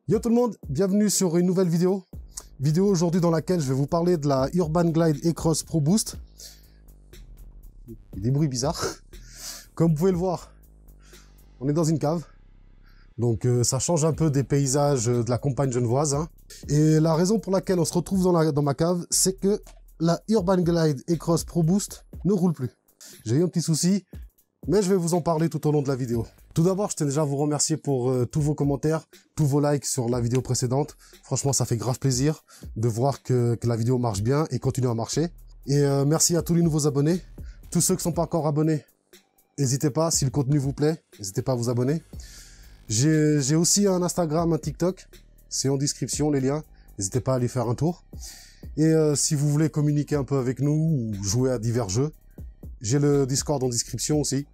Yo tout le monde, bienvenue sur une nouvelle vidéo. Vidéo aujourd'hui dans laquelle je vais vous parler de la Urban Glide E-Cross Pro Boost. Il y a des bruits bizarres. Comme vous pouvez le voir, on est dans une cave. Donc ça change un peu des paysages de la campagne genevoise. Hein. Et la raison pour laquelle on se retrouve dans ma cave, c'est que la Urban Glide E-Cross Pro Boost ne roule plus. J'ai eu un petit souci, mais je vais vous en parler tout au long de la vidéo. Tout d'abord, je tiens déjà à vous remercier pour tous vos commentaires, tous vos likes sur la vidéo précédente. Franchement, ça fait grave plaisir de voir que la vidéo marche bien et continue à marcher. Et merci à tous les nouveaux abonnés. Tous ceux qui ne sont pas encore abonnés, n'hésitez pas, si le contenu vous plaît, n'hésitez pas à vous abonner. J'ai aussi un Instagram, un TikTok, c'est en description les liens, n'hésitez pas à aller faire un tour. Et si vous voulez communiquer un peu avec nous ou jouer à divers jeux, j'ai le Discord en description aussi,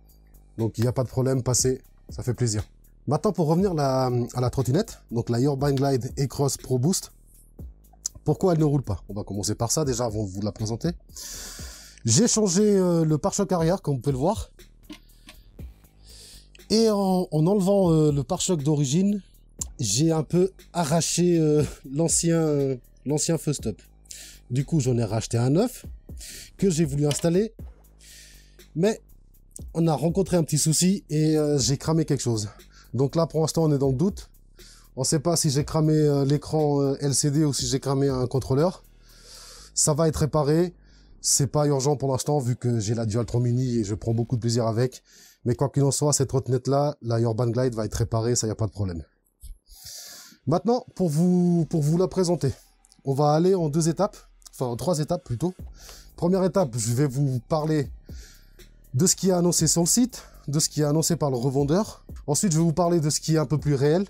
donc il n'y a pas de problème, passez, ça fait plaisir. Maintenant pour revenir à la trottinette, donc la Urban Glide E-Cross Pro Boost, pourquoi elle ne roule pas? On va commencer par ça déjà avant de vous la présenter. J'ai changé le pare-choc arrière, comme vous pouvez le voir. Et en enlevant le pare-choc d'origine, j'ai un peu arraché l'ancien feu stop. Du coup, j'en ai racheté un neuf que j'ai voulu installer. Mais on a rencontré un petit souci et j'ai cramé quelque chose. Donc là, pour l'instant, on est dans le doute. On ne sait pas si j'ai cramé l'écran LCD ou si j'ai cramé un contrôleur. Ça va être réparé. C'est pas urgent pour l'instant vu que j'ai la Dualtron Mini et je prends beaucoup de plaisir avec. Mais quoi qu'il en soit, cette trottinette-là, la Urban Glide va être réparée, ça y a pas de problème. Maintenant, pour vous la présenter, on va aller en deux étapes, enfin en trois étapes plutôt. Première étape, je vais vous parler de ce qui est annoncé sur le site, de ce qui est annoncé par le revendeur. Ensuite, je vais vous parler de ce qui est un peu plus réel,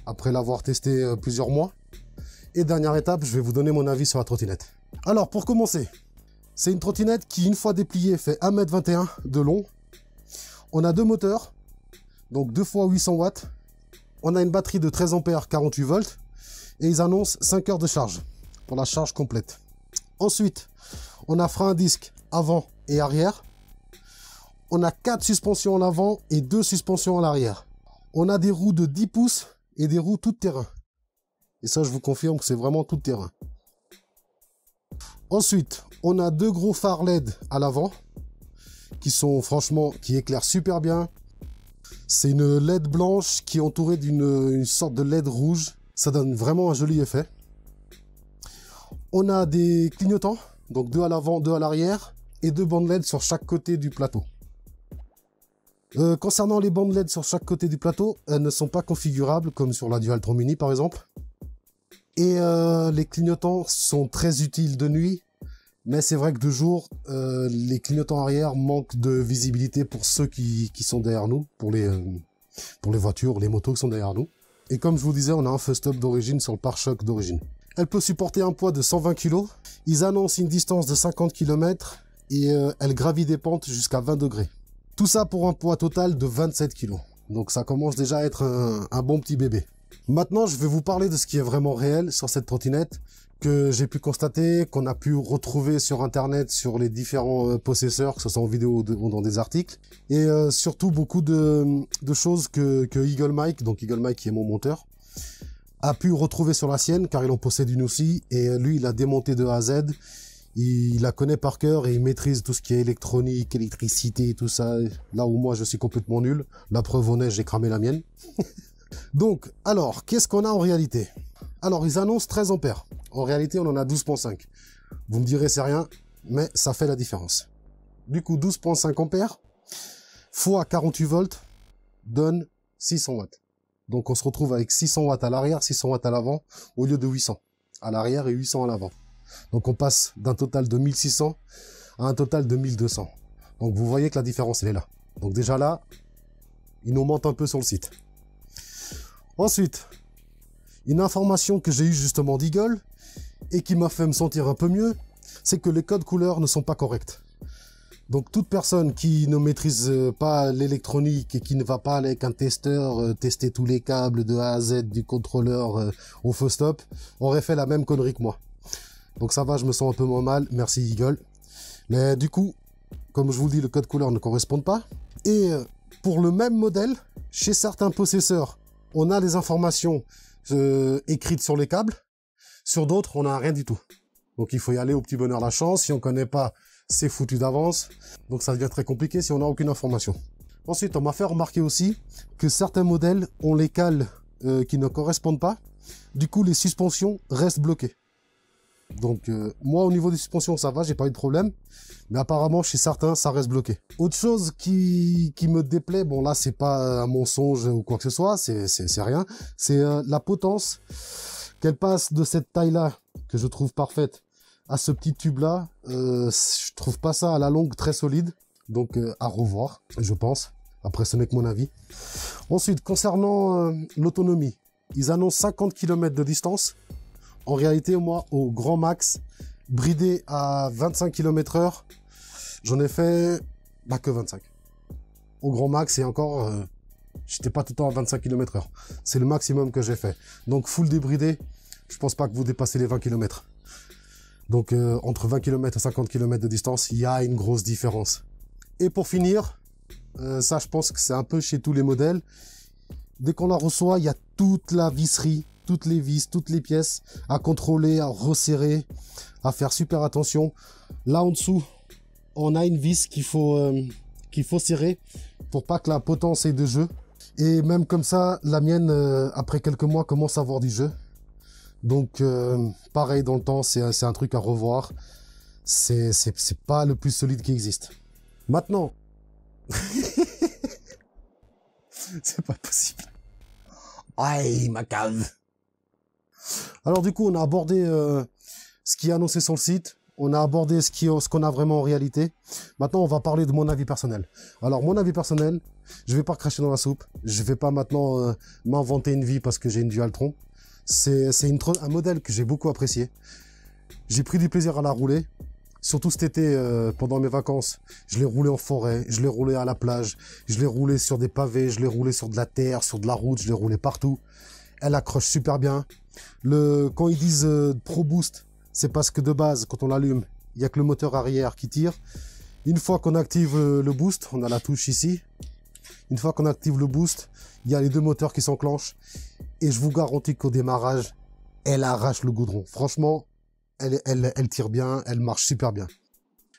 après l'avoir testé plusieurs mois. Et dernière étape, je vais vous donner mon avis sur la trottinette. Alors, pour commencer, c'est une trottinette qui, une fois dépliée, fait 1,21 m de long. On a deux moteurs, donc 2 fois 800 watts. On a une batterie de 13 ampères, 48 volts. Et ils annoncent 5 heures de charge pour la charge complète. Ensuite, on a frein à disque avant et arrière. On a 4 suspensions en avant et 2 suspensions à l'arrière. On a des roues de 10 pouces et des roues tout-terrain. Et ça, je vous confirme que c'est vraiment tout-terrain. Ensuite, on a deux gros phares LED à l'avant qui éclairent super bien. C'est une LED blanche qui est entourée d'une sorte de LED rouge. Ça donne vraiment un joli effet. On a des clignotants, donc 2 à l'avant, 2 à l'arrière, et 2 bandes LED sur chaque côté du plateau. Concernant les bandes LED sur chaque côté du plateau, elles ne sont pas configurables comme sur la Dualtron Mini par exemple. Et les clignotants sont très utiles de nuit. Mais c'est vrai que de jour, les clignotants arrière manquent de visibilité pour ceux qui sont derrière nous, pour les voitures, les motos qui sont derrière nous. Et comme je vous disais, on a un feu stop d'origine sur le pare-choc d'origine. Elle peut supporter un poids de 120 kg. Ils annoncent une distance de 50 km et elle gravit des pentes jusqu'à 20 degrés. Tout ça pour un poids total de 27 kg. Donc ça commence déjà à être un bon petit bébé. Maintenant, je vais vous parler de ce qui est vraiment réel sur cette trottinette, que j'ai pu constater, qu'on a pu retrouver sur internet, sur les différents possesseurs, que ce soit en vidéo ou dans des articles. Et surtout beaucoup de choses que Eagle Mike, donc Eagle Mike qui est mon monteur, a pu retrouver sur la sienne, car il en possède une aussi. Et lui, il a démonté de A à Z. Il la connaît par cœur et il maîtrise tout ce qui est électronique, électricité, tout ça. Là où moi, je suis complètement nul. La preuve en est, j'ai cramé la mienne. Donc, alors, qu'est-ce qu'on a en réalité? Alors, ils annoncent 13 ampères. En réalité, on en a 12,5. Vous me direz, c'est rien, mais ça fait la différence. Du coup, 12,5 ampères fois 48 volts donne 600 watts. Donc, on se retrouve avec 600 watts à l'arrière, 600 watts à l'avant, au lieu de 800 à l'arrière et 800 à l'avant. Donc, on passe d'un total de 1600 à un total de 1200. Donc, vous voyez que la différence, elle est là. Donc, déjà là, il nous ment un peu sur le site. Ensuite, une information que j'ai eue justement d'Eagle et qui m'a fait me sentir un peu mieux, c'est que les codes couleurs ne sont pas corrects. Donc toute personne qui ne maîtrise pas l'électronique et qui ne va pas avec un testeur tester tous les câbles de A à Z du contrôleur au feu stop aurait fait la même connerie que moi. Donc ça va, je me sens un peu moins mal, merci Eagle. Mais du coup, comme je vous le dis, le code couleur ne correspond pas. Et pour le même modèle, chez certains possesseurs, on a les informations écrites sur les câbles. Sur d'autres, on n'a rien du tout. Donc il faut y aller au petit bonheur la chance. Si on connaît pas, c'est foutu d'avance. Donc ça devient très compliqué si on n'a aucune information. Ensuite, on m'a fait remarquer aussi que certains modèles ont les cales qui ne correspondent pas. Du coup, les suspensions restent bloquées. Donc moi, au niveau des suspensions, ça va, j'ai pas eu de problème. Mais apparemment, chez certains, ça reste bloqué. Autre chose qui me déplaît, bon là, c'est pas un mensonge ou quoi que ce soit, c'est rien. C'est la potence qu'elle passe de cette taille-là, que je trouve parfaite, à ce petit tube-là. Je trouve pas ça à la longue très solide. Donc à revoir, je pense. Après, ce n'est que mon avis. Ensuite, concernant l'autonomie, ils annoncent 50 km de distance. En réalité, moi, au grand max, bridé à 25 km/h, j'en ai fait que 25. Au grand max, et encore, j'étais pas tout le temps à 25 km/h. C'est le maximum que j'ai fait. Donc, full débridé, je pense pas que vous dépassez les 20 km. Donc, entre 20 km et 50 km de distance, il y a une grosse différence. Et pour finir, ça, je pense que c'est un peu chez tous les modèles. Dès qu'on la reçoit, il y a toute la visserie, toutes les vis, toutes les pièces à contrôler, à resserrer, à faire super attention. Là en dessous, on a une vis qu'il faut serrer pour pas que la potence ait de jeu. Et même comme ça, la mienne, après quelques mois, commence à avoir du jeu. Donc, pareil dans le temps, c'est un truc à revoir. C'est pas le plus solide qui existe. Maintenant, c'est pas possible. Aïe, ma cave. Alors du coup, on a abordé ce qui est annoncé sur le site. On a abordé ce qu'on a vraiment en réalité. Maintenant, on va parler de mon avis personnel. Alors, mon avis personnel, je vais pas cracher dans la soupe. Je vais pas maintenant m'inventer une vie parce que j'ai une Dualtron. C'est un modèle que j'ai beaucoup apprécié. J'ai pris du plaisir à la rouler. Surtout cet été, pendant mes vacances, je l'ai roulé en forêt, je l'ai roulé à la plage, je l'ai roulé sur des pavés, je l'ai roulé sur de la terre, sur de la route, je l'ai roulé partout. Elle accroche super bien. Quand ils disent Pro Boost, c'est parce que de base, quand on l'allume, il n'y a que le moteur arrière qui tire. Une fois qu'on active le boost, on a la touche ici. Une fois qu'on active le boost, il y a les deux moteurs qui s'enclenchent. Et je vous garantis qu'au démarrage, elle arrache le goudron. Franchement, elle tire bien, elle marche super bien.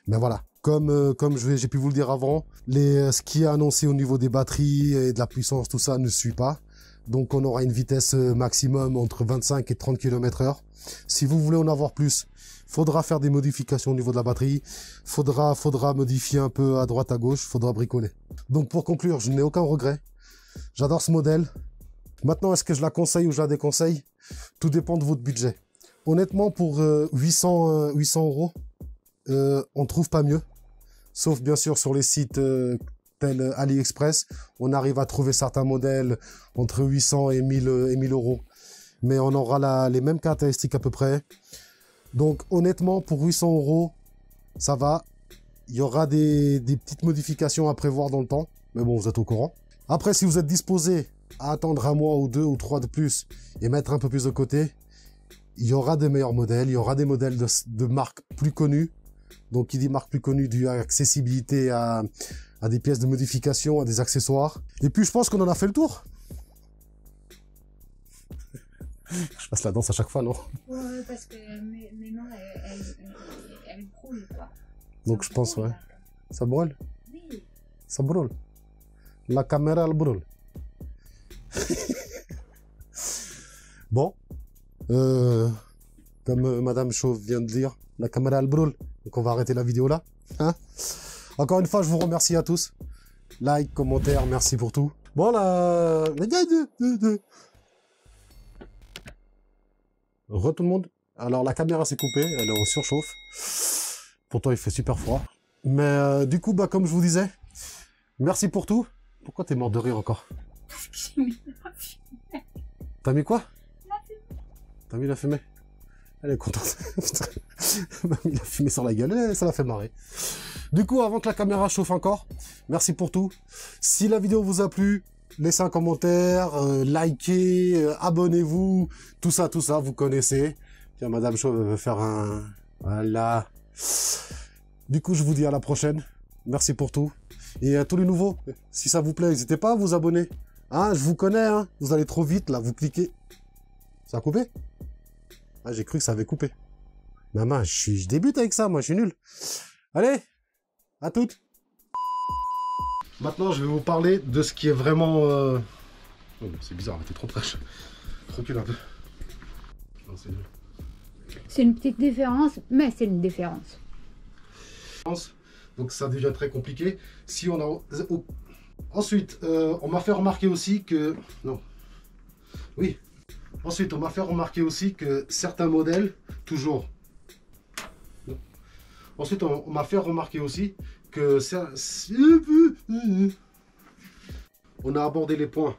Mais voilà, comme j'ai pu vous le dire avant, ce qui est annoncé au niveau des batteries et de la puissance, tout ça ne suit pas. Donc on aura une vitesse maximum entre 25 et 30 km/h. Si vous voulez en avoir plus, faudra faire des modifications au niveau de la batterie. Faudra modifier un peu à droite, à gauche, faudra bricoler. Donc pour conclure, je n'ai aucun regret. J'adore ce modèle. Maintenant, est-ce que je la conseille ou je la déconseille? Tout dépend de votre budget. Honnêtement, pour 800 euros, on trouve pas mieux. Sauf bien sûr sur les sites tels AliExpress, on arrive à trouver certains modèles entre 800 et 1000 euros. Mais on aura les mêmes caractéristiques à peu près. Donc honnêtement, pour 800 euros, ça va. Il y aura des petites modifications à prévoir dans le temps. Mais bon, vous êtes au courant. Après, si vous êtes disposé à attendre un mois ou 2 ou 3 de plus et mettre un peu plus de côté, il y aura des meilleurs modèles. Il y aura des modèles de marques plus connues. Donc, qui dit marque plus connue, due à accessibilité à des pièces de modification, à des accessoires. Et puis, je pense qu'on en a fait le tour. Je passe la danse à chaque fois, non? Ouais, parce que mes mains, elles brûlent, quoi. Donc, je pense, ouais. Ça brûle? Oui. Ça brûle. La caméra, elle brûle. Bon. Comme Madame Chauve vient de dire, la caméra, elle brûle. Donc, on va arrêter la vidéo là. Hein? Encore une fois, je vous remercie à tous. Like, commentaire, merci pour tout. Bon, là... Tout le monde. Alors, la caméra s'est coupée, elle est en surchauffe. Pourtant, il fait super froid. Mais du coup, comme je vous disais, merci pour tout. Pourquoi t'es mort de rire encore? Parce que j'ai mis la fumée. T'as mis quoi? La fumée. T'as mis la fumée? Elle est contente. Elle m'a mis la fumée sur la gueule, ça l'a fait marrer. Du coup, avant que la caméra chauffe encore, merci pour tout. Si la vidéo vous a plu, laissez un commentaire, likez, abonnez-vous, tout ça, vous connaissez. Tiens, Madame Chauve veut faire un... Voilà. Du coup, je vous dis à la prochaine. Merci pour tout. Et à tous les nouveaux, si ça vous plaît, n'hésitez pas à vous abonner. Hein, je vous connais, hein. Vous allez trop vite, là, vous cliquez. Ça a coupé? Ah, j'ai cru que ça avait coupé. Maman, je débute avec ça, moi, je suis nul. Allez, à toutes. Maintenant, je vais vous parler de ce qui est vraiment... Oh, c'est bizarre, t'es trop fraîche. Recule un peu. Non, c'est nul. C'est une petite différence, mais c'est une différence. Donc ça devient très compliqué. Si on a... Ensuite, on m'a fait remarquer aussi que... Non. Oui. Ensuite, on m'a fait remarquer aussi que certains modèles, toujours... Non. Ensuite, on m'a fait remarquer aussi que... On a abordé les points.